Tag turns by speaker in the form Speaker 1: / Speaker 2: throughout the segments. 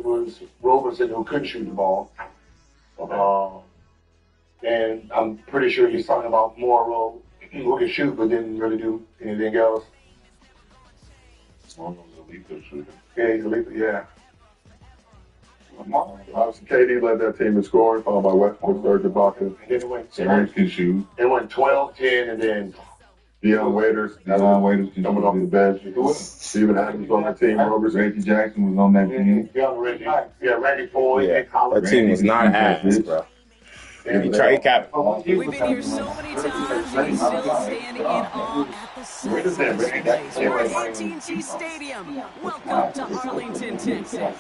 Speaker 1: was Roberson who couldn't shoot the ball. And I'm pretty sure he's talking about Morrow who can shoot but didn't really do anything else.
Speaker 2: Morrow's a lethal shooter.
Speaker 1: Yeah, he's a lethal, yeah.
Speaker 2: Obviously, KD led that team in scoring, followed by Westbrook, Serge Ibaka.
Speaker 1: And then it went
Speaker 2: can shoot.
Speaker 1: It went 12-10, and then
Speaker 2: Deion Waiters coming off the bench. Steven Adams on that team. Reggie Jackson was on that team.
Speaker 1: Randy Floyd.
Speaker 3: Yeah, that team was not ass, bro. He kept.
Speaker 4: We've been here so many times, and he's still standing in awe at the sight of this place. We're at AT&T Stadium. Welcome to Arlington, Texas.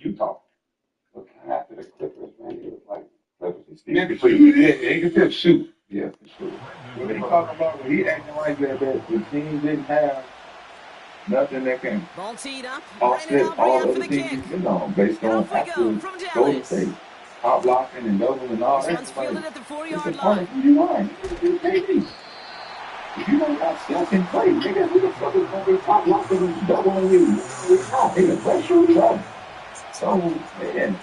Speaker 5: Utah. Looking after the Clippers, man, it was like
Speaker 2: He can just shoot.
Speaker 5: Yeah, for sure. When he talking about when he acting like that, the team didn't have nothing that can
Speaker 4: Ball teed up.
Speaker 5: offset all other teams, based on actual Golden State. Top blocking and doubling and all that.
Speaker 4: This one's fielded at the 4-yard
Speaker 5: It's a part of who you are. If you don't got stuff in play, nigga, who the fuck is going to be top blocking and doubling you? It's not. Nigga, that's your trouble. So, man,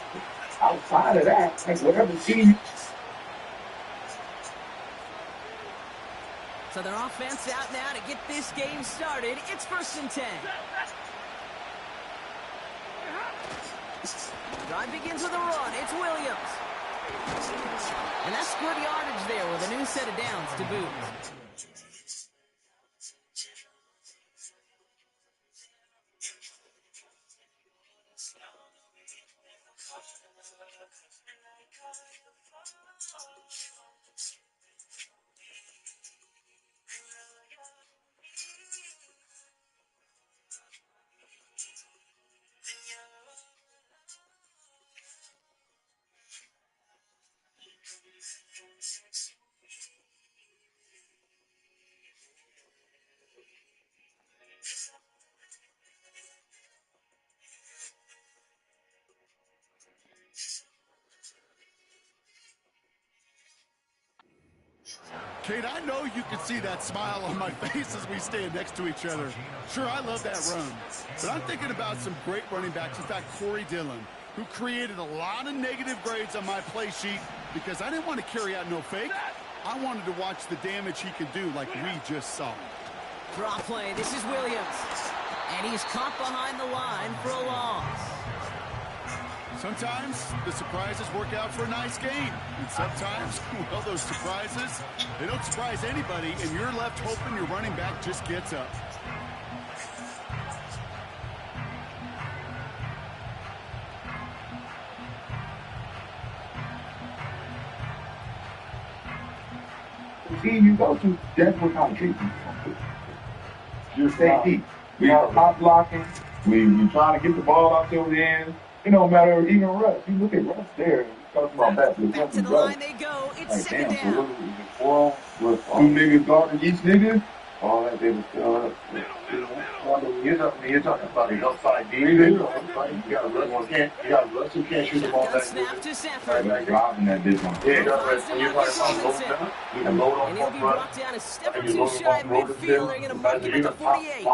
Speaker 5: outside of that, like whatever team.
Speaker 4: So their offense out now to get this game started. It's 1st and 10. Drive begins with a run. It's Williams. And that's good yardage there with a new set of downs to boot.
Speaker 6: Kate, I know you can see that smile on my face as we stand next to each other. Sure, I love that run, but I'm thinking about some great running backs. In fact, Corey Dillon, who created a lot of negative grades on my play sheet because I didn't want to carry out no fake. I wanted to watch the damage he could do like we just saw.
Speaker 4: Draw play. This is Williams. And he's caught behind the line for a loss.
Speaker 6: Sometimes the surprises work out for a nice game. And sometimes, well, those surprises, they don't surprise anybody, and you're left hoping your running back just gets up.
Speaker 5: The team you go to, that's what kind of treatment you're staying deep. We are top blocking. We trying to get the ball out your hands. It don't matter, even Russ. You look at Russ there.
Speaker 4: Back to the line they go. It's second down.
Speaker 5: With two niggas guarding each nigga.
Speaker 1: All that they was you're talking about the outside deep. You got Russ who can't shoot the ball that
Speaker 4: snap to Safford.
Speaker 5: Driving that difference.
Speaker 1: Yeah, and you're talking about load down. You can load
Speaker 4: And
Speaker 1: off
Speaker 4: he'll be
Speaker 1: front.
Speaker 4: brought down a step or two shy of midfield. They're going to mark him at the 48.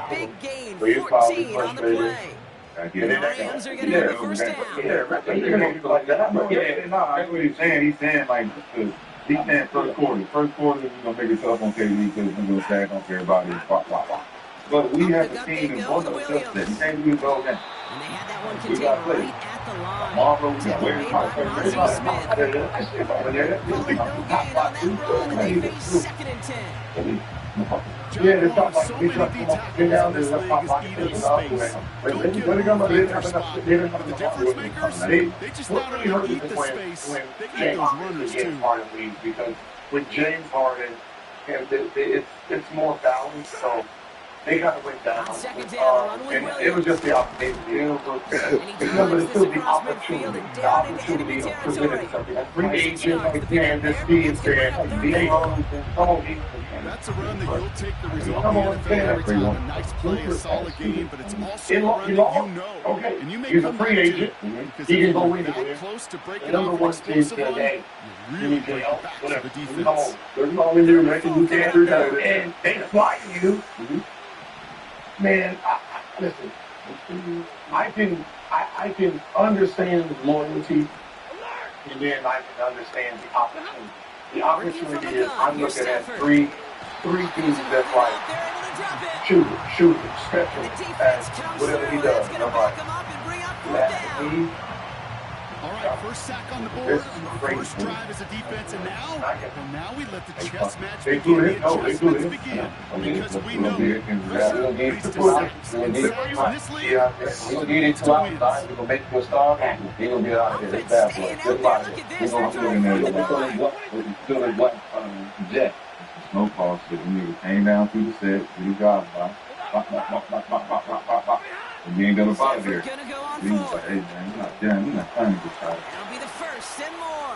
Speaker 4: Big gain, 14 on the play. And the Rams are going to have the first down.
Speaker 5: That's what he's saying. He's saying, like, he's saying first quarter. First quarter, we're going to make it tough on KD because we're going to stack on everybody. But we have a team in both of us that you can't do all that.
Speaker 4: And they had that one contained right at the line.
Speaker 5: Marvel, we got
Speaker 4: Made by Ozzie Smith. Called no gain on that run, and they face 2nd and 10.
Speaker 5: Yeah, it's not like
Speaker 6: So
Speaker 5: we
Speaker 6: many
Speaker 5: just
Speaker 6: D
Speaker 5: come up and down. There's not like
Speaker 6: tackles in this league is eating space. Don't give them their spot. But the difference makers, they just not only eat the space, they eat those runners too.
Speaker 1: Because with James Harden, and it's more balanced, so they got to win down.
Speaker 4: On second down, run with
Speaker 1: And
Speaker 4: Williams.
Speaker 1: it was just the opportunity.
Speaker 4: And he drives this across midfield and down into enemy territory.
Speaker 1: Free agent, like, man, this team, man, come on,
Speaker 6: That's That's a run that you'll take the result in the NFL every time. A nice play, a solid game, but it's also a run that you know.
Speaker 5: Okay.
Speaker 6: And you may
Speaker 5: He's a
Speaker 6: come
Speaker 5: free
Speaker 6: back
Speaker 5: agent.
Speaker 6: to it, because
Speaker 5: He
Speaker 6: if
Speaker 5: can go
Speaker 6: you're
Speaker 5: anywhere.
Speaker 6: that close to breaking
Speaker 1: Number
Speaker 6: off an
Speaker 1: one team
Speaker 6: explosive
Speaker 1: said,
Speaker 6: run,
Speaker 1: hey,
Speaker 6: you really break the backs of the
Speaker 1: come on.
Speaker 6: defense.
Speaker 1: There's nothing to do, man. You can't do that. And they fly you. Man, listen, I can understand loyalty, and then I can understand the opportunity. The opportunity is I'm looking at three dudes that's like shooter, special, whatever he does. And I'm like, that's me.
Speaker 6: All right, first sack on the board on the first drive as a defense, and now we let the chess match begin. The adjustments begin, because we know pressure leads to sacks, and sacks in this league
Speaker 5: We'll get it to outside. We're going to make you a star. He's going to get out of here. It's bad boy. Good luck. We're going to put in there. Still a black jet. No call shit. We need to hang down through the set. Do the job, bop. And you ain't gonna follow there. He's like, hey man, you're not trying to get shot.
Speaker 4: That'll be the first and more.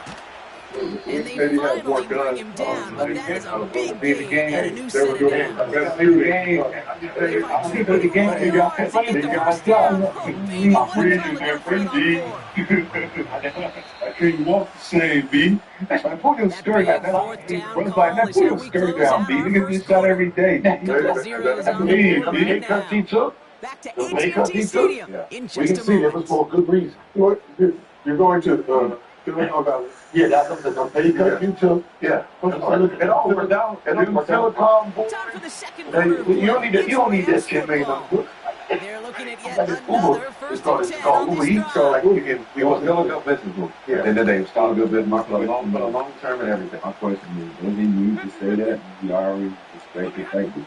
Speaker 1: And
Speaker 4: they finally bring him down, but that is a big game and a new set of downs.
Speaker 5: I gotta see the game. I'll see the game. Y'all can play the game. I'm free agent, man. Free D. I couldn't walk the same, B. I put your skirt down. Runs like that. Put your skirt down, B. Niggas get shot every day. They cut each other.
Speaker 4: Back to H2H Stadium in just a moment.
Speaker 5: We can see it was for a good reason.
Speaker 2: You're going to
Speaker 5: yeah, that's the pay cut you took. Yeah. It all went down. And then telecom board.
Speaker 4: Time for the second quarter of play.
Speaker 5: You don't need that shit, man.
Speaker 4: They're looking at yet another first and 10
Speaker 5: called
Speaker 4: on
Speaker 5: Uber
Speaker 4: this
Speaker 5: Eats, so like
Speaker 4: drive.
Speaker 5: we was still a good business group. Yeah. And then they was still a good business for a long term and everything. My question is, does he need to say that? He already respect the fact that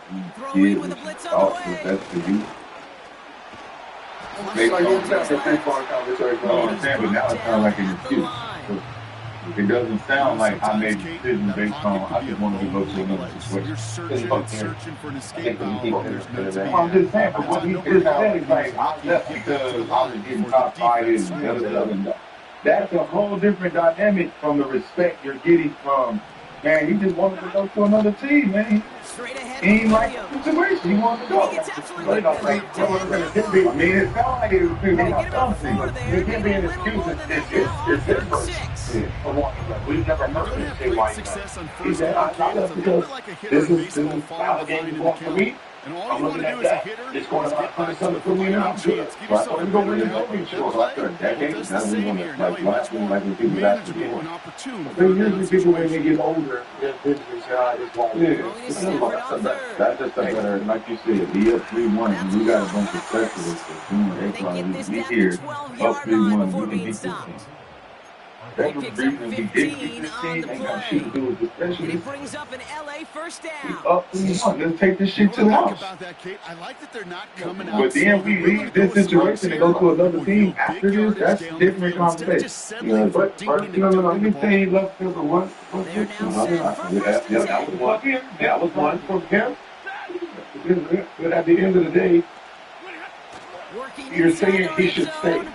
Speaker 5: he did
Speaker 4: with a blitz on
Speaker 5: also
Speaker 4: the way.
Speaker 5: best for you.
Speaker 2: It's like you have a three-part conversation.
Speaker 5: No, I'm saying, but now it sounds like an excuse. It doesn't sound like I made a decision based on I just wanted to go to another situation.
Speaker 6: You're searching for an escape valve. There's no to be.
Speaker 5: I'm just saying, but what he just said is like, I left because I was getting cockfighted and the other. That's a whole different dynamic from the respect you're getting from, man, he just wanted to go to another team, man.
Speaker 4: Straight ahead.
Speaker 5: He ain't like the situation. He wanted to go.
Speaker 4: He gets absolutely
Speaker 5: I mean, it sounds like it was something.
Speaker 1: It can't be an excuse. It's different. We've never heard him say why he said, I left because this is how the game is going for me.
Speaker 6: And all
Speaker 1: I'm
Speaker 6: you want
Speaker 1: looking
Speaker 6: to do
Speaker 1: at
Speaker 6: as a
Speaker 1: that.
Speaker 6: hitter
Speaker 1: It's going
Speaker 6: is
Speaker 1: to
Speaker 6: get
Speaker 1: put
Speaker 6: back
Speaker 1: something
Speaker 6: to
Speaker 1: for me now.
Speaker 6: chance. Give yourself
Speaker 5: We're going to
Speaker 6: a
Speaker 5: win
Speaker 6: good
Speaker 5: the after a decade.
Speaker 6: does
Speaker 5: Now
Speaker 6: the
Speaker 5: we
Speaker 6: same
Speaker 5: want
Speaker 6: here.
Speaker 5: to
Speaker 6: Now
Speaker 5: like
Speaker 6: he much more
Speaker 5: when people back to
Speaker 6: manageable
Speaker 5: the
Speaker 6: and opportune.
Speaker 1: But usually people, when they get older, their business is like,
Speaker 5: That's just a better, like you said, be up 3-1, and we got a bunch of specialists that's doing their
Speaker 4: They
Speaker 5: part.
Speaker 4: get this
Speaker 5: We
Speaker 4: down to
Speaker 5: here,
Speaker 4: 12-yard
Speaker 5: up
Speaker 4: line
Speaker 5: 3-1,
Speaker 4: before
Speaker 5: we can
Speaker 4: being
Speaker 5: beat this
Speaker 4: stopped.
Speaker 5: team.
Speaker 4: He
Speaker 5: That's the
Speaker 4: picks up
Speaker 5: reason we did
Speaker 4: 15
Speaker 5: this
Speaker 4: on
Speaker 5: team.
Speaker 4: the
Speaker 5: Ain't got shit to
Speaker 4: play.
Speaker 5: do with the
Speaker 4: And he
Speaker 5: specialists.
Speaker 4: brings up an LA first
Speaker 5: We
Speaker 4: down.
Speaker 5: up 3-1. Let's take this shit to the house.
Speaker 6: About that, Kate, I like that they're not coming out.
Speaker 5: But then we leave this situation and go to another team after this. That's a different conversation. But first, let me tell you, left field one.
Speaker 4: They're now set for first and 10.
Speaker 5: That was one. That was one from him. But at the end of the day,
Speaker 4: Working
Speaker 5: you're
Speaker 4: inside
Speaker 5: saying
Speaker 4: the
Speaker 5: he
Speaker 4: red
Speaker 5: should stay.
Speaker 4: zone.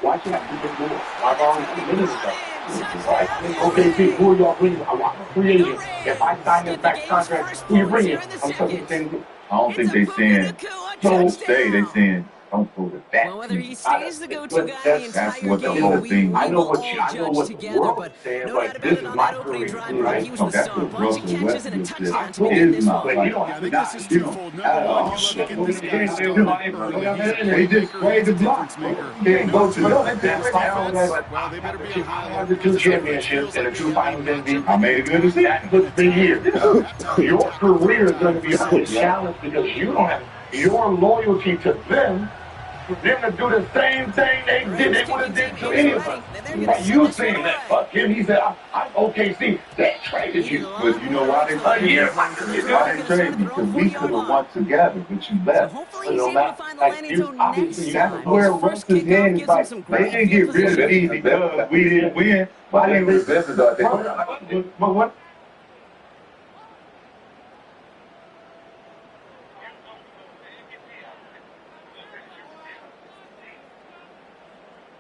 Speaker 5: Why can't I keep it more? I've already committed it. Right? Okay, see, who are y'all bringing? I want a free agent. If I sign him back contract, who you bringing? I'm saying, I don't think they saying don't stay. They saying don't go to that.
Speaker 4: Well, whether he stays the go-to guy the
Speaker 5: That's
Speaker 4: entire
Speaker 5: what the
Speaker 4: game,
Speaker 5: whole
Speaker 4: we
Speaker 5: thing.
Speaker 4: will
Speaker 5: I know
Speaker 4: all
Speaker 5: what the
Speaker 4: together,
Speaker 5: world
Speaker 4: but
Speaker 5: saying,
Speaker 4: no
Speaker 5: but
Speaker 4: doubt about
Speaker 5: this
Speaker 4: it
Speaker 5: is
Speaker 4: on
Speaker 5: my
Speaker 4: that opening
Speaker 5: career,
Speaker 4: drive where
Speaker 5: right?
Speaker 4: he was the
Speaker 5: That's
Speaker 4: star.
Speaker 5: what
Speaker 4: Bunch of
Speaker 5: Russell
Speaker 4: catches and a
Speaker 5: Westbrook
Speaker 4: touchdown
Speaker 5: did.
Speaker 4: to begin this
Speaker 5: Not
Speaker 4: one.
Speaker 5: like
Speaker 6: I think this is twofold. Number one, you look to get these guys started early.
Speaker 5: They just played the block. Can't go to them.
Speaker 6: Well, they better be a high
Speaker 1: the two championships and the two finals MVP.
Speaker 5: I made a good decision.
Speaker 1: That's what's been here. Your career is going to be a challenge because you don't have your loyalty to them. For them to do the same thing they did, they would have did to anybody. Like you saying that, fuck him. He said, I'm OKC. They traded you.
Speaker 5: But you know why they traded me? Why they traded me? Because we could have won together, but you
Speaker 4: So
Speaker 5: left.
Speaker 4: hopefully he's able to find the landing zone next
Speaker 5: That's
Speaker 4: time.
Speaker 5: where
Speaker 4: His
Speaker 5: Russ's
Speaker 4: first kickoff
Speaker 5: hand is
Speaker 4: gives him
Speaker 5: like,
Speaker 4: some
Speaker 5: they
Speaker 4: great
Speaker 5: didn't
Speaker 4: field
Speaker 5: get rid of
Speaker 4: position.
Speaker 5: it easy because we didn't win. But I didn't but what?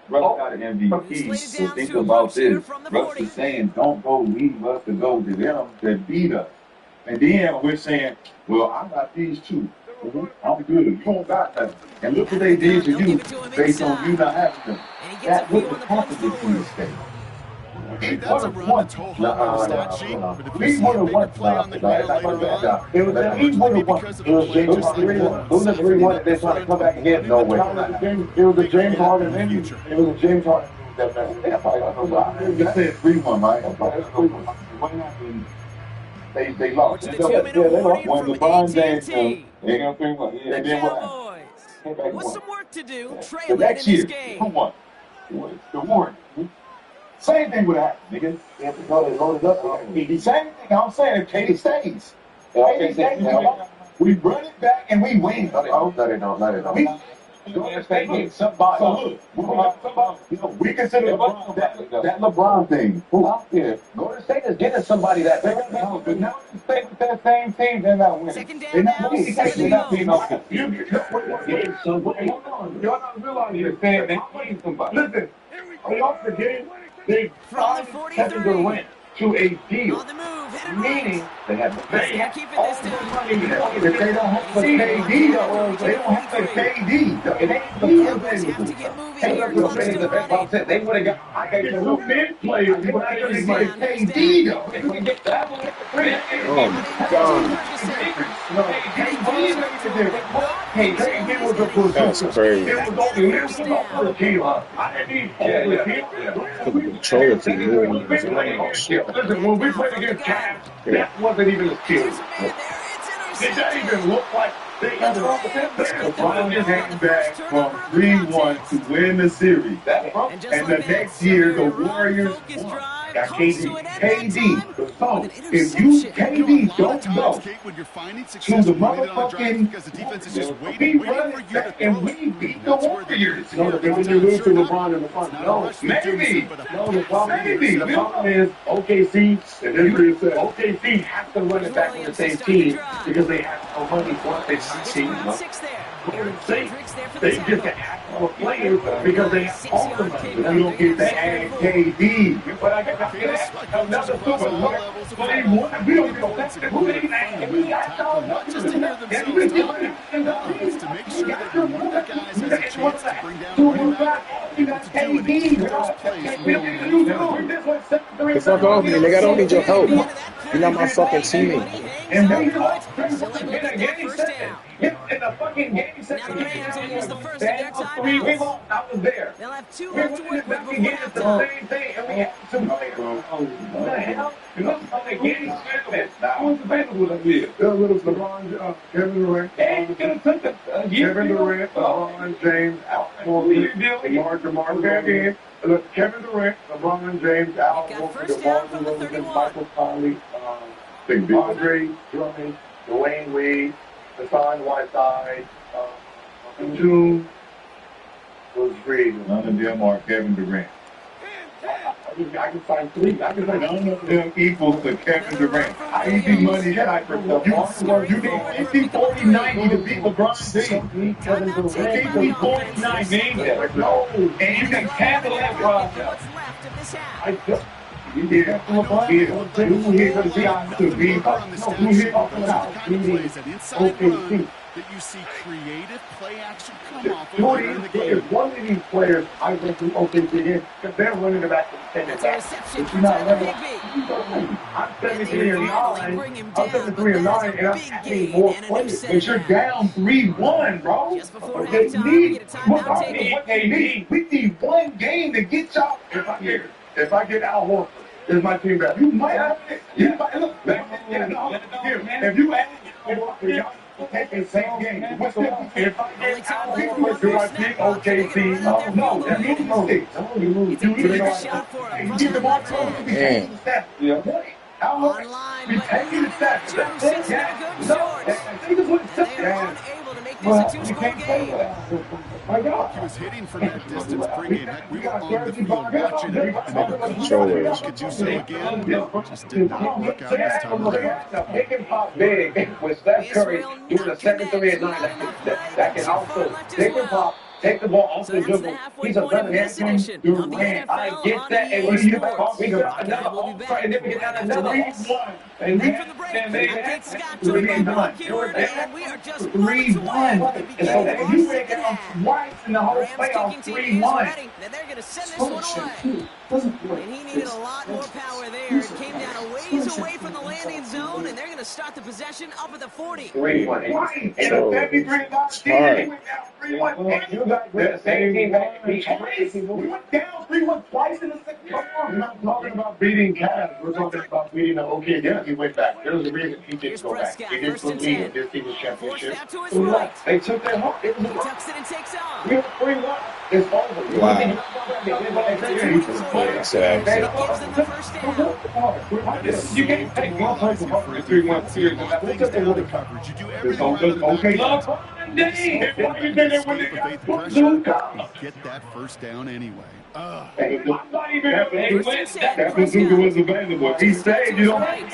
Speaker 5: Russ got an MVP, so think about this. Russ is saying, don't go leave us to go to them that beat us. And then we're saying, well, I got these two. I'm good. You don't got that. And look what they did to you based on you not having them. That wouldn't have happened if we stayed.
Speaker 6: Hey, that's a run that's whole home on the stat sheet, but if you see a bigger play on the ground later on,
Speaker 5: It was
Speaker 6: that would be because of a play just like
Speaker 2: It was a 3-1 and they're trying to come back again. No way.
Speaker 5: It was a James Harden injury. It was a James Harden that messed it up. You said 3-1, right? What happened? They lost.
Speaker 4: What's the 2-minute warning
Speaker 5: When
Speaker 4: from
Speaker 5: LeBron James,
Speaker 4: AT&T?
Speaker 5: they gonna 3-1. Yeah,
Speaker 4: The
Speaker 5: then what
Speaker 4: Cowboys.
Speaker 5: happened?
Speaker 4: With some work to do,
Speaker 5: The
Speaker 4: trailing in
Speaker 5: next
Speaker 4: this
Speaker 5: year,
Speaker 4: game.
Speaker 5: who won? The Warriors. Same thing would happen, nigga.
Speaker 2: They loaded up.
Speaker 5: The same thing I'm saying, if Katie stays. Katie stays, we run it back and we win.
Speaker 2: No, they don't.
Speaker 5: We somebody. We consider LeBron that LeBron thing.
Speaker 2: Golden State is getting somebody that.
Speaker 5: But now you stay with that same team, they're not winning.
Speaker 4: Second
Speaker 5: They're
Speaker 4: down
Speaker 5: not
Speaker 4: now,
Speaker 5: winning.
Speaker 4: 7
Speaker 5: They're not
Speaker 4: to
Speaker 5: being
Speaker 4: go.
Speaker 5: Y'all not realizing you're saying they need somebody. Listen, are y'all forgetting? They
Speaker 4: From the
Speaker 5: signed
Speaker 4: 43.
Speaker 5: Kevin Durant to a deal,
Speaker 4: On the move, headed
Speaker 5: meaning
Speaker 4: right.
Speaker 5: they have to
Speaker 4: Let's
Speaker 5: pay
Speaker 4: keep it
Speaker 5: all
Speaker 4: this
Speaker 5: the
Speaker 4: time.
Speaker 5: money if they don't have the KD, though. They don't have the KD. The KD
Speaker 4: Cowboys have
Speaker 5: available.
Speaker 4: to get moving here. Clock's still running.
Speaker 2: They would have got. I got
Speaker 5: Two mid players, but I couldn't get KD, though. They couldn't get that one.
Speaker 3: Oh my God.
Speaker 5: KD was a push.
Speaker 3: That's crazy.
Speaker 5: It was only him for a kill. I didn't need all the kill.
Speaker 3: The controller keep moving.
Speaker 5: Listen, when we played against Cavs, that wasn't even a kill.
Speaker 4: There's a man there. It's
Speaker 5: Did that
Speaker 4: intercepted.
Speaker 5: even look like they ever LeBron came back from 3-1 to win the series?
Speaker 4: And just
Speaker 5: And
Speaker 4: like
Speaker 5: the
Speaker 4: that,
Speaker 5: next year, the
Speaker 4: severe
Speaker 5: Warriors
Speaker 4: run-focused
Speaker 5: won.
Speaker 4: drive
Speaker 5: Got
Speaker 4: comes
Speaker 5: KD.
Speaker 4: to an end that
Speaker 5: KD.
Speaker 4: time
Speaker 5: So,
Speaker 4: with an
Speaker 5: if you
Speaker 4: interception.
Speaker 5: KD don't go
Speaker 6: Kate, when you're finding
Speaker 5: to
Speaker 6: success
Speaker 5: the
Speaker 6: late on a drive
Speaker 5: motherfucking,
Speaker 6: because the defense is just
Speaker 5: we
Speaker 6: waiting
Speaker 5: run
Speaker 6: for
Speaker 5: it
Speaker 6: you to
Speaker 5: back
Speaker 6: throw
Speaker 5: and we
Speaker 6: it.
Speaker 5: beat the
Speaker 6: That's where the
Speaker 5: Warriors.
Speaker 6: No,
Speaker 1: Because when you lose to LeBron in the front,
Speaker 5: Maybe.
Speaker 1: the problem
Speaker 5: Maybe.
Speaker 1: is, OKC, OKC has to run it back with the same team because they have no money for it.
Speaker 4: It's around 6 there. Eric
Speaker 1: They
Speaker 4: Kendricks there for the
Speaker 1: just
Speaker 4: tackle.
Speaker 1: have more players because they have all the money.
Speaker 5: You don't get that and KD. But I got another super. But they won. We don't go back to who they
Speaker 6: not just to hear themselves talk, it's to make sure that one of the guys has a chance to bring down a running back, able to do it and keep those plays moving.
Speaker 3: The fuck off me, nigga. I don't need your help. You're not my fucking teammate.
Speaker 5: And they
Speaker 4: Still able to get that first down.
Speaker 5: in the fucking game
Speaker 4: Now the Rams will use the first of their timeouts.
Speaker 5: I was there.
Speaker 4: They'll have 2
Speaker 5: We
Speaker 4: left to
Speaker 5: went
Speaker 4: work with
Speaker 5: back
Speaker 4: before
Speaker 5: again at the
Speaker 4: halftime.
Speaker 5: same thing, and we had some players. What the hell? You know, like getting Smith. That was available to me.
Speaker 2: Got rid of LeBron, Kevin Durant.
Speaker 5: And you could have took a year.
Speaker 2: Kevin Durant, LeBron James, Al Horford, DeMar again. Look, Kevin Durant, LeBron James, Al
Speaker 4: Got
Speaker 2: Horford,
Speaker 4: first down from the
Speaker 2: DeMar
Speaker 4: 31.
Speaker 2: Michael Conley, Andre Drummond, Dwayne Wade, Hassan Whiteside, June was great.
Speaker 5: None of them are Kevin Durant.
Speaker 1: I can find 3. I can find
Speaker 5: None of them equals to Kevin Durant. I ain't be money that I you need 50, 40, 90 to beat LeBron James.
Speaker 1: Kevin Durant.
Speaker 5: 50, 40, 90 games. No. And you can handle that process.
Speaker 4: What's left of this half?
Speaker 1: I just
Speaker 5: You hear that? You hear the shot to be.
Speaker 6: On the stat
Speaker 5: You
Speaker 6: sheet,
Speaker 5: hear
Speaker 6: those are the kind of plays, that inside run, that you see creative play action come off of later in the game.
Speaker 1: One of these players I went to OKC in because they're running it back to the
Speaker 4: That's a
Speaker 1: back.
Speaker 4: reception
Speaker 1: It's
Speaker 4: for
Speaker 1: not
Speaker 4: Tyler
Speaker 1: running.
Speaker 4: Higby.
Speaker 1: I'm
Speaker 4: And
Speaker 1: 73
Speaker 4: they
Speaker 1: and
Speaker 4: finally
Speaker 1: 9.
Speaker 4: bring him
Speaker 1: I'm
Speaker 4: down,
Speaker 1: 73 and
Speaker 4: but
Speaker 1: 9,
Speaker 4: that
Speaker 1: and I'm
Speaker 4: is a big
Speaker 1: adding
Speaker 4: gain
Speaker 1: more
Speaker 4: and an
Speaker 1: players.
Speaker 5: But you're
Speaker 4: interception.
Speaker 5: down 3-1, bro.
Speaker 4: Just before
Speaker 5: Okay,
Speaker 4: halftime, we get a timeout
Speaker 5: what
Speaker 4: taken.
Speaker 5: they need? We need one game to get y'all.
Speaker 1: If I get Al Horford, is my team back?
Speaker 5: You might have it. You might look back. If you add y'all take the same game. What's the
Speaker 1: If I
Speaker 4: Only
Speaker 1: get
Speaker 4: time
Speaker 1: Al
Speaker 4: left
Speaker 1: Horford,
Speaker 4: for
Speaker 1: do I
Speaker 4: one
Speaker 1: pick
Speaker 4: snap clock. They're
Speaker 1: OKC?
Speaker 4: gonna run out there
Speaker 5: No,
Speaker 4: for the
Speaker 5: that
Speaker 4: minute.
Speaker 5: means mistakes.
Speaker 4: It's a big shot for him from
Speaker 5: Give the
Speaker 4: that
Speaker 5: ball
Speaker 4: left
Speaker 5: to him.
Speaker 4: hand.
Speaker 3: Damn.
Speaker 4: Online,
Speaker 5: We
Speaker 4: but
Speaker 5: taking the steps.
Speaker 4: Joe sits no good short. And they are unable to make this a two-score game.
Speaker 1: My God.
Speaker 6: He was hitting from that distance pregame. Heck, we were on the field watching it, and they were confident that he could do so again. Just did not work out this time around.
Speaker 1: They can pop big with Steph Curry doing a 7-3 and 9. That can also, they can pop, take the ball off
Speaker 4: So
Speaker 1: the
Speaker 4: that's the
Speaker 1: dribble.
Speaker 4: halfway
Speaker 1: He's a
Speaker 4: point of
Speaker 1: better
Speaker 4: this
Speaker 1: man.
Speaker 4: edition of the NFL
Speaker 1: I get
Speaker 4: on
Speaker 1: that. And
Speaker 4: EA
Speaker 1: when you
Speaker 4: Sports.
Speaker 1: we got another
Speaker 4: We'll be
Speaker 1: all-star, and then we
Speaker 4: back
Speaker 1: get
Speaker 4: right after
Speaker 1: another
Speaker 4: this.
Speaker 1: and
Speaker 4: Back from the break. Updates Scott to the board, and we are just moments away from the beginning of our second half.
Speaker 5: In the whole
Speaker 4: Rams
Speaker 5: playoff,
Speaker 4: kicking team is
Speaker 5: 3-1.
Speaker 4: ready, and they're going to send this one away. And he needed a lot more power there. It came down a ways away from the landing zone, and they're going to start the possession up at the 40.
Speaker 5: 3-1.
Speaker 3: So,
Speaker 5: And a 73
Speaker 3: hard.
Speaker 5: 3-1. You guys were the same team back. We went down 3-1 twice in the second half.
Speaker 1: We're not talking about beating Cavs. We're talking about beating the OK. Yeah, he went back. There's a reason he didn't go back. He didn't believe in this team's
Speaker 4: Forced
Speaker 1: championship.
Speaker 4: out to his right.
Speaker 1: They took their heart. It was
Speaker 4: He tucks it and takes off.
Speaker 1: we were 3-1. It's over.
Speaker 3: Wow.
Speaker 4: He gives them the first down.
Speaker 5: You can't take one type of heart in 3-1 series.
Speaker 6: Things down in coverage. You do everything right on the
Speaker 5: Okay,
Speaker 6: get that first down anyway.
Speaker 5: I'm not even that bazooka was available. If he stayed, you don't need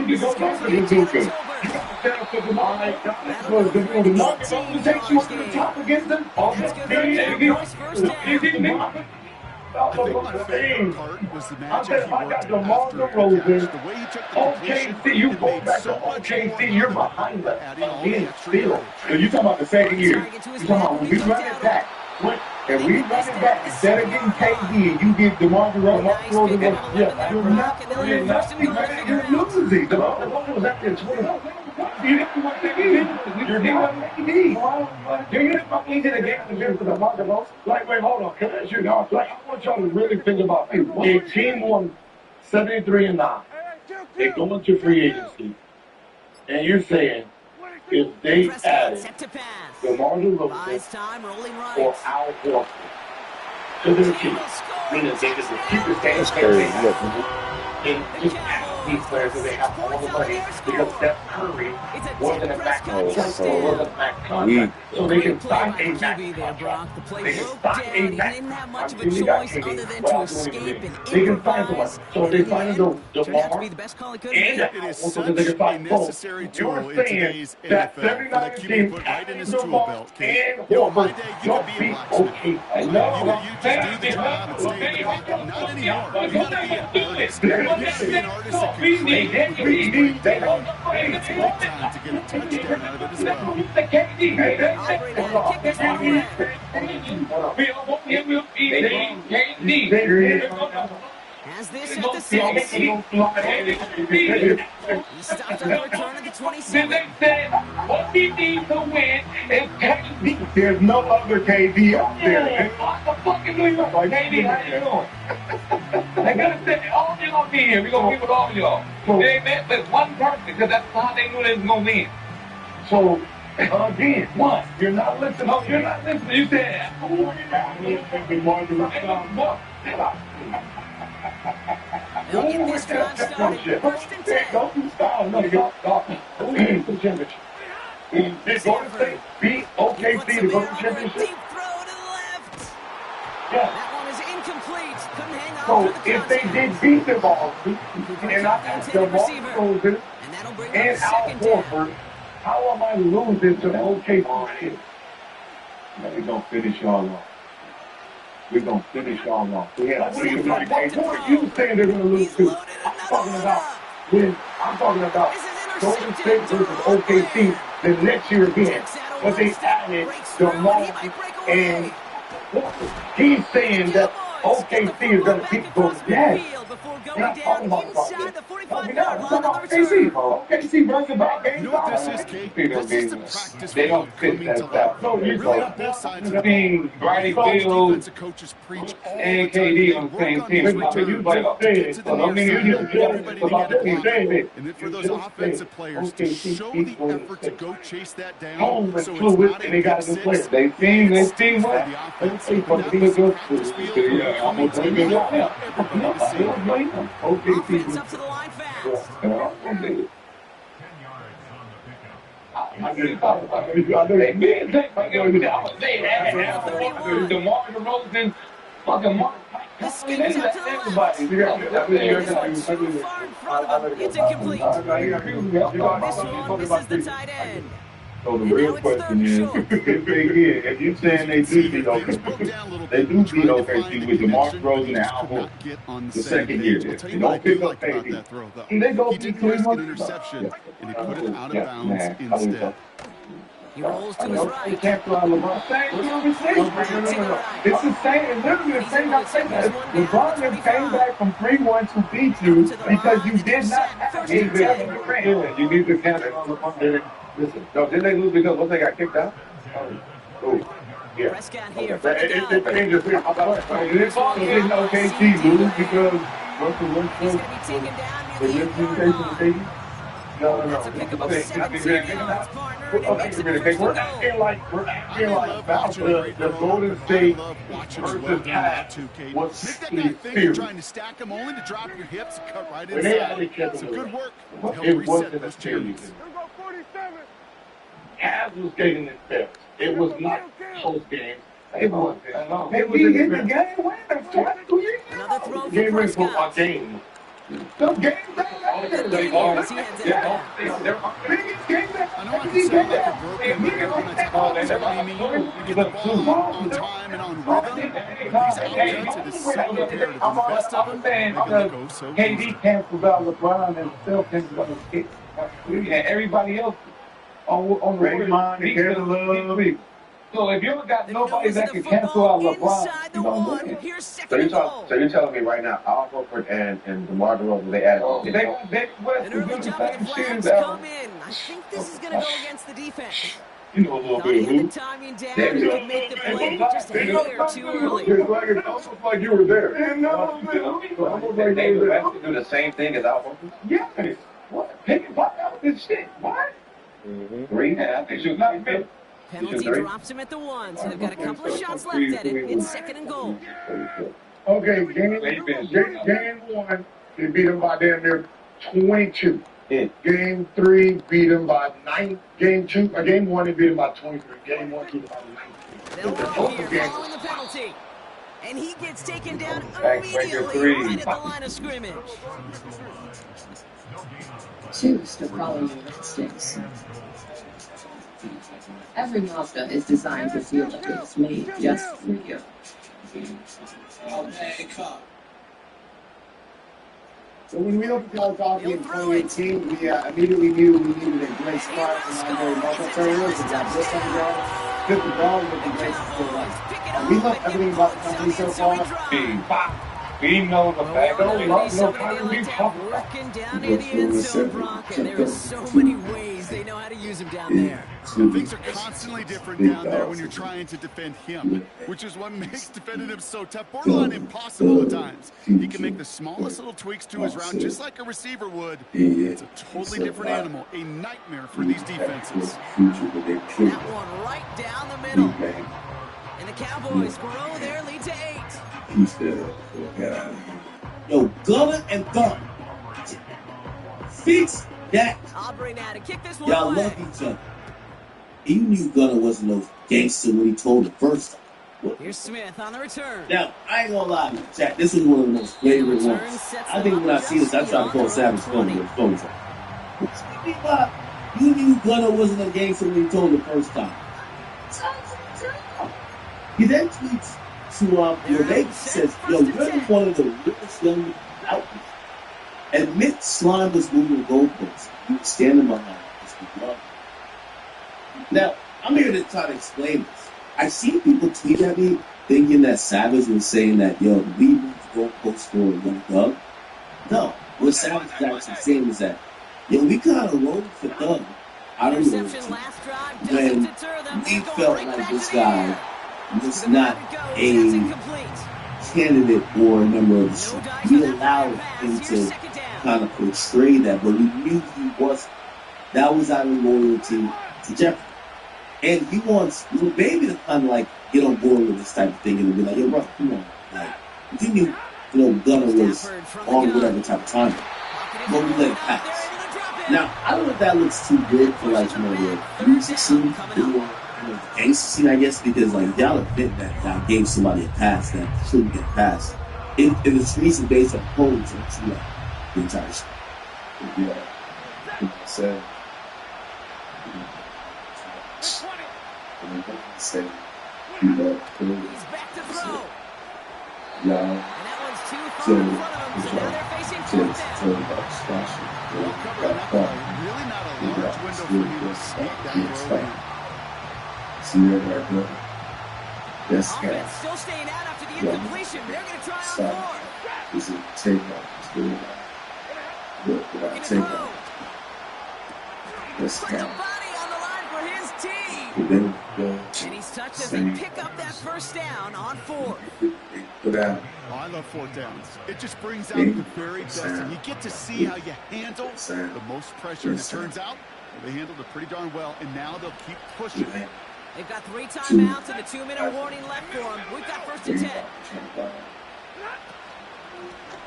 Speaker 5: to go back to the bazooka. You got to set up for the the market only takes you up to the top against them.
Speaker 4: Let's go first down.
Speaker 6: I think my favorite part was the magic he
Speaker 5: I got
Speaker 6: worked
Speaker 5: DeMar
Speaker 6: after every
Speaker 5: DeRozan.
Speaker 6: catch. The way he took the completion
Speaker 5: OKC, you
Speaker 6: and
Speaker 5: go
Speaker 6: made
Speaker 5: back to
Speaker 6: so much more
Speaker 5: OKC, you're behind us.
Speaker 6: adding all the
Speaker 5: Being
Speaker 6: extra
Speaker 5: still.
Speaker 6: yards.
Speaker 5: So you talking about the second year. You talking about when we run it back. And we run it back, instead of getting KD and you get DeMar DeRozan, you're losing. DeMar DeRozan was after 20. You didn't want KD. You're doing KD. Do you think he's in the game to do for DeMar DeRozan?
Speaker 1: Like, wait, hold on. Can I ask you now? Like, I want y'all to really think about it. A team won 73-9. They go into free agency. And you're saying if they
Speaker 4: Prescott
Speaker 1: added
Speaker 4: set to pass.
Speaker 1: DeMar DeRozan
Speaker 4: Buys time, rolling
Speaker 1: or
Speaker 4: right.
Speaker 1: Al Horford to their team,
Speaker 4: Will score.
Speaker 1: meaning they just keep the same
Speaker 3: That's
Speaker 1: thing
Speaker 3: crazy.
Speaker 1: they have. And just add these players so they have all the money because Steph Curry wasn't a max contract or wasn't a max contract. So they can sign a max contract.
Speaker 4: The play
Speaker 1: They can
Speaker 4: broke
Speaker 1: sign
Speaker 4: down.
Speaker 1: a
Speaker 4: He
Speaker 1: max
Speaker 4: didn't have much of a
Speaker 1: contract. You got
Speaker 4: choice
Speaker 1: KD.
Speaker 4: other than
Speaker 1: What
Speaker 4: to
Speaker 1: else do
Speaker 4: escape
Speaker 1: we
Speaker 4: and
Speaker 1: do? They can sign someone.
Speaker 4: improvise.
Speaker 1: So if they find
Speaker 4: Turned out to
Speaker 1: DeMar
Speaker 4: be the best call he could
Speaker 1: and
Speaker 4: have
Speaker 6: It is
Speaker 1: so
Speaker 6: such
Speaker 1: that they can
Speaker 6: a
Speaker 1: find both.
Speaker 6: necessary tool
Speaker 1: You're
Speaker 6: in
Speaker 1: saying
Speaker 6: today's
Speaker 1: that
Speaker 6: NFL for the
Speaker 1: 79
Speaker 6: QB to
Speaker 1: team
Speaker 6: put right in his
Speaker 1: adding
Speaker 6: tool
Speaker 1: DeMar
Speaker 6: belt. Kid.
Speaker 1: and
Speaker 6: You know, my
Speaker 1: Horford
Speaker 6: day, you
Speaker 1: don't
Speaker 6: could be a
Speaker 1: beat
Speaker 6: blacksmith.
Speaker 1: OK.
Speaker 6: You just do the job and stay in the bucket. Not anymore. You gotta be an artist. You gotta be an artist that can create great play. And it's big time to get a touchdown out of it as well.
Speaker 4: Has this at the 6. He stopped on the return at the 27.
Speaker 5: What he needs to win is KD. There's no other KD out there. What the fuck is New York? KD, how you doing? They gotta say, all you gonna be here. We gonna be with all y'all. They met with one person because that's how they knew they was gonna win.
Speaker 1: So, again, one, you're not listening.
Speaker 5: No, you're not listening. You said,
Speaker 4: They'll get this drive started. First and 10.
Speaker 1: Don't you stop. No, stop. Who needs the championship? Did Golden State beat OKC to go to the
Speaker 4: A
Speaker 1: championship?
Speaker 4: deep throw to the left.
Speaker 1: Yeah.
Speaker 4: That one is incomplete. Couldn't hang on
Speaker 1: So
Speaker 4: through the
Speaker 1: if they
Speaker 4: contact.
Speaker 1: did beat them all, and I got DeMar DeRozan
Speaker 4: And that'll bring up
Speaker 1: and Al
Speaker 4: second down.
Speaker 1: Horford, how am I losing to OKC?
Speaker 5: we gonna finish y'all off. We gonna finish y'all off. We had
Speaker 1: What are you saying they're gonna lose
Speaker 4: He's
Speaker 1: to?
Speaker 4: loaded
Speaker 1: I'm
Speaker 4: another
Speaker 1: talking
Speaker 4: one
Speaker 1: about
Speaker 4: up.
Speaker 1: I'm talking about
Speaker 4: This is
Speaker 1: Golden
Speaker 4: intercepted.
Speaker 1: State versus OKC the next year again.
Speaker 4: Takes that
Speaker 1: But
Speaker 4: over
Speaker 1: they
Speaker 4: step,
Speaker 1: added
Speaker 4: breaks through, and
Speaker 1: DeMar
Speaker 4: he might break away.
Speaker 1: and he's saying that OKC is gonna keep going. Yes.
Speaker 4: Before
Speaker 1: We're not
Speaker 4: going
Speaker 1: talking
Speaker 4: down
Speaker 1: about
Speaker 4: inside the
Speaker 1: this.
Speaker 4: 45-yard
Speaker 1: We're
Speaker 4: line
Speaker 1: talking
Speaker 4: on the
Speaker 1: about
Speaker 4: return.
Speaker 5: OKC runs about games.
Speaker 6: You know what this is, Kate? This is the practice
Speaker 5: They don't
Speaker 6: field
Speaker 5: fit
Speaker 6: coming
Speaker 5: that
Speaker 6: to
Speaker 5: style.
Speaker 6: life.
Speaker 5: So you
Speaker 6: Really
Speaker 5: know,
Speaker 6: on both sides of the
Speaker 5: I mean,
Speaker 6: ball.
Speaker 5: Bradley
Speaker 6: College
Speaker 5: Fields
Speaker 6: defensive coaches preach all
Speaker 5: and
Speaker 6: the time.
Speaker 5: KD
Speaker 6: They
Speaker 5: on the
Speaker 6: work
Speaker 5: same
Speaker 6: on
Speaker 5: team.
Speaker 6: these
Speaker 5: But you
Speaker 6: returns
Speaker 5: like
Speaker 6: to get to the near
Speaker 5: you
Speaker 6: side,
Speaker 5: just
Speaker 6: get everybody to get a block.
Speaker 5: it.
Speaker 6: And then for those offensive players to show the effort to go chase that down,
Speaker 1: Home
Speaker 6: so
Speaker 1: with
Speaker 6: it's
Speaker 1: fluid,
Speaker 6: not
Speaker 1: and
Speaker 6: a
Speaker 1: they got
Speaker 6: pick
Speaker 1: a good
Speaker 6: six.
Speaker 1: player.
Speaker 5: They team
Speaker 6: For
Speaker 5: what?
Speaker 6: the offense.
Speaker 1: They
Speaker 6: And that
Speaker 1: fucking
Speaker 6: was the
Speaker 1: look
Speaker 6: practice
Speaker 1: good.
Speaker 6: field for the coming team.
Speaker 1: Yeah.
Speaker 6: Everybody to see.
Speaker 4: Offense up to the line fast.
Speaker 5: DeMar DeRozan, fucking Mark.
Speaker 4: This spin is out to the left. This one's too far in front of him. It's incomplete. This one, this is the tight end.
Speaker 5: So the real question is, if they did, if you're saying they do beat OKC, they do beat OKC with DeMar DeRozan and Al Horford. The second year, they don't pick up KD. They go
Speaker 6: He
Speaker 5: beat
Speaker 6: didn't risk an
Speaker 5: Cleveland.
Speaker 6: interception, and he put it out of bounds instead.
Speaker 4: He rolls to his right.
Speaker 5: Can't fly LeBron. It's the same. It's literally the same. LeBron just came back from 3-1 to beat you because you did not have a You need to cancel on LeBron. Listen, no, didn't they lose because once they got kicked out? Oh, yeah.
Speaker 4: Prescott here.
Speaker 5: It changes. It's in OKC lose because Russell
Speaker 4: He's
Speaker 5: Westbrook
Speaker 4: going to be taken down
Speaker 5: the
Speaker 4: near the 8-yard
Speaker 5: miscommunication with
Speaker 4: line.
Speaker 5: KD. No.
Speaker 4: That's a pickup of 17 yards, partner, and it makes it
Speaker 5: We're
Speaker 4: first and
Speaker 5: acting
Speaker 4: goal.
Speaker 5: like about the Golden State versus Cavs was
Speaker 6: Make that guy think you're trying to stack him only to drop your hips and cut right inside. Some good work to help
Speaker 5: It
Speaker 6: reset
Speaker 5: wasn't a
Speaker 6: those
Speaker 5: series.
Speaker 6: cherries.
Speaker 5: Cavs was getting it felt. It was not close games. It was.
Speaker 1: If he hit the game winner 22 years
Speaker 4: Another throw for
Speaker 5: Game win for a
Speaker 4: Prescott.
Speaker 5: game.
Speaker 1: Some games
Speaker 4: He heads it down.
Speaker 1: biggest game
Speaker 6: I know I can sound like a broken record when I talk about what you get the ball on time and on rhythm. These outcuts, it is so imperative. And the best of them, make them go so easy.
Speaker 1: KD cancels out LeBron and still cancels out the kick. And everybody else on the Draymond, so if you got nobody that can cancel out LeBron,
Speaker 4: Inside the
Speaker 1: you don't
Speaker 4: one.
Speaker 1: win.
Speaker 4: Here's
Speaker 2: So
Speaker 4: second
Speaker 2: you're,
Speaker 4: and goal.
Speaker 2: telling me right now, Al Horford and DeMar DeRozan, they added.
Speaker 1: They West
Speaker 4: An
Speaker 1: is
Speaker 4: early
Speaker 1: doing the
Speaker 4: jump and
Speaker 1: same shit
Speaker 4: flags
Speaker 1: as
Speaker 4: come in. I think this is going to go against the defense.
Speaker 5: You know a little
Speaker 4: Thought he
Speaker 5: bit of
Speaker 4: had the
Speaker 5: loot.
Speaker 4: timing down. He could make the play just a hair too early.
Speaker 5: It's almost like you were there.
Speaker 2: Almost like they would actually do the same thing as Al Horford.
Speaker 1: Yes. What? Pick it up out this shit. What?
Speaker 2: Three.
Speaker 5: They should not be.
Speaker 4: Penalty drops him at the 1, so they've got a couple of shots left at it. It's second and goal.
Speaker 1: Okay, game one, they beat them by damn near 22. Game 3, beat them by 9. Game 1, they beat them by 23. Game 1, beat them by 19.
Speaker 4: They'll roll here following the penalty. And he gets taken down immediately right at the line of scrimmage.
Speaker 7: Choose to follow your instincts. Every Mazda is designed to feel like it's made just for you.
Speaker 3: So when we opened Call of Duty in 2018, we immediately knew we needed a great spot for our multiple trailers and got this on the ground. Fit the ball with the great support. We love everything about the company so far.
Speaker 5: We know the fact that we love no
Speaker 4: Working down in the end zone, Brock, and there are so many ways they know how to use him down there.
Speaker 6: Things are constantly different down there when you're trying to defend him, which is what makes defending him so tough, borderline impossible at times. He can make the smallest little tweaks to his route just like a receiver would. It's a totally different animal, a nightmare for these defenses.
Speaker 4: That one right down the middle. And the Cowboys grow their lead to 8.
Speaker 8: Yo, Gunner and Gunn. Fix that.
Speaker 4: Aubrey now to kick this one
Speaker 8: Y'all
Speaker 4: away.
Speaker 8: love each other. You knew Gunner wasn't no gangster when he told the first time.
Speaker 4: Here's Smith on the return.
Speaker 8: Now, I ain't gonna lie to you, Jack. This is one of the most favorite ones. I think when I see this, I try to call Savage phone. You knew Gunner wasn't a gangster when he told the first time. He then tweets to your baby says, yo, you're one of the realest young out there. Admit Slime was moving the goalposts. You were standing behind us. Now, I'm here to try to explain this. I see people tweet at me thinking that Savage was saying that, yo, we moved the goalposts for Young Doug. No, what Savage is actually saying is that, yo, we kind of rolled for Doug. I don't know when we felt like this guy was not a candidate or a member of the show. We allowed him to kind of portray that, but we knew he wasn't. That was out of loyalty to Jeffrey. And he wants little baby to kind of like get on board with this type of thing and be like, yo, bro, come on. Like, if you knew, Gunner was on whatever type of time, but we let it pass. Now, I don't know if that looks too good for like, the music scene or gangster scene, I guess, because like y'all admit that y'all gave somebody a pass that shouldn't get passed. If it's reason based on polls, it's like the entire shit.
Speaker 3: Yeah. So,
Speaker 8: Say, you know,
Speaker 4: He's back to throw.
Speaker 8: y'all,
Speaker 4: And that one's too far
Speaker 8: so,
Speaker 4: in front of him, so now they're facing fourth down.
Speaker 6: Well covered that play. Really not a large window for him to sneak that throw in.
Speaker 8: See that right there? That's
Speaker 4: Offense still staying out after the incompletion. They're going to try on fourth.
Speaker 8: This is a takeoff. It's good. Look, without
Speaker 4: Gonna
Speaker 8: takeoff.
Speaker 4: throw.
Speaker 8: That's
Speaker 4: Puts a
Speaker 8: down.
Speaker 4: body on the line for his team.
Speaker 8: But then,
Speaker 4: And he's touched as they pick up that first down on fourth.
Speaker 8: put out.
Speaker 6: Oh, I love fourth downs. It just brings out the very best, and you get to see how you handle the most pressure. And it turns out they handled it pretty darn well, and now they'll keep pushing.
Speaker 4: They've got 3 timeouts and a 2-minute warning left for them. We've got 1st and 10.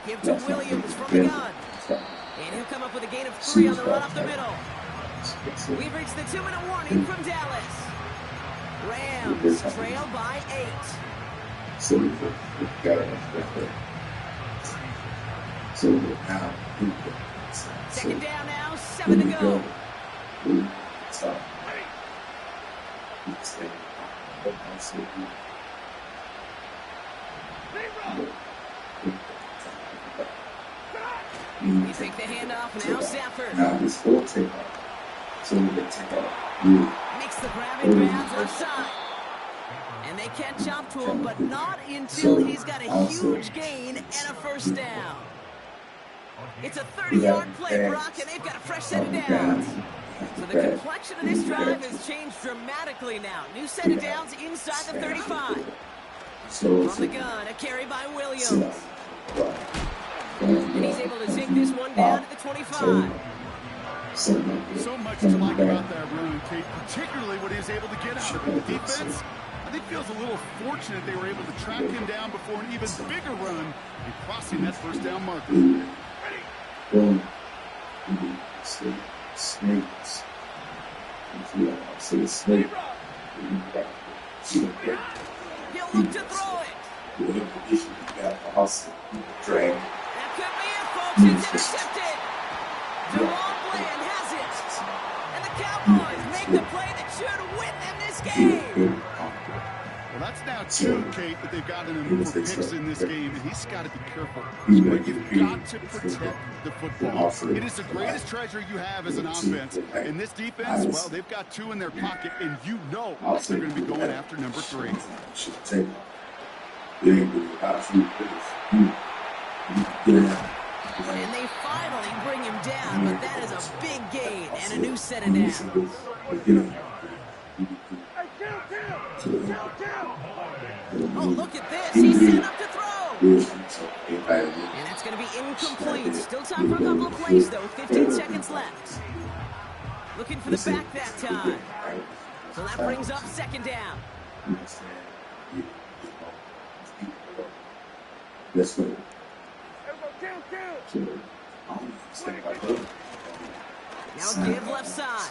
Speaker 4: Give to Williams from the gun. And he'll come up with a gain of 3 on the run up the middle. We've reached the 2-minute warning from Dallas. Rams trail by 8.
Speaker 8: So we got it. So now,
Speaker 4: 2nd down now, 7 to go.
Speaker 8: Stop.
Speaker 4: You take the handoff, now Stafford.
Speaker 8: Now this full takeoff. So we can take off.
Speaker 4: Makes the grab in bounds offside. And they catch up to him, but not until he's got a huge gain and a first down. It's a 30-yard play, Brock, and they've got a fresh set of downs. So the complexion of this drive has changed dramatically now. New set of downs inside the 35. From the gun, a carry by Williams. And he's able to take this one down to the 25.
Speaker 6: So much to like about that run, Kate, particularly what he was able to get out of it. The defense, I think, feels a little fortunate they were able to track him down before an even bigger run and crossing that first down marker.
Speaker 8: Snakes. So the snake.
Speaker 4: He'll look to throw it.
Speaker 8: Drag.
Speaker 4: That could be it, folks. It's intercepted. Jamal Bland has it. And the Cowboys make the play that should win them this game.
Speaker 6: Well, that's now 2, Kate, that they've gotten him for picks in this game, and he's got to be careful. But you've got to protect the football. It is the greatest treasure you have as an offense. And this defense, well, they've got 2 in their pocket, and you know they're going to be going after number 3.
Speaker 4: And they finally bring him down, but that is a big gain and a new set of downs. Oh, look at this. He's set up to throw. And that's going to be incomplete. Still time for a couple of plays, though. 15 seconds left. Looking for the back that time. So that brings up 2nd down.
Speaker 8: Let's go.
Speaker 4: Now give left side.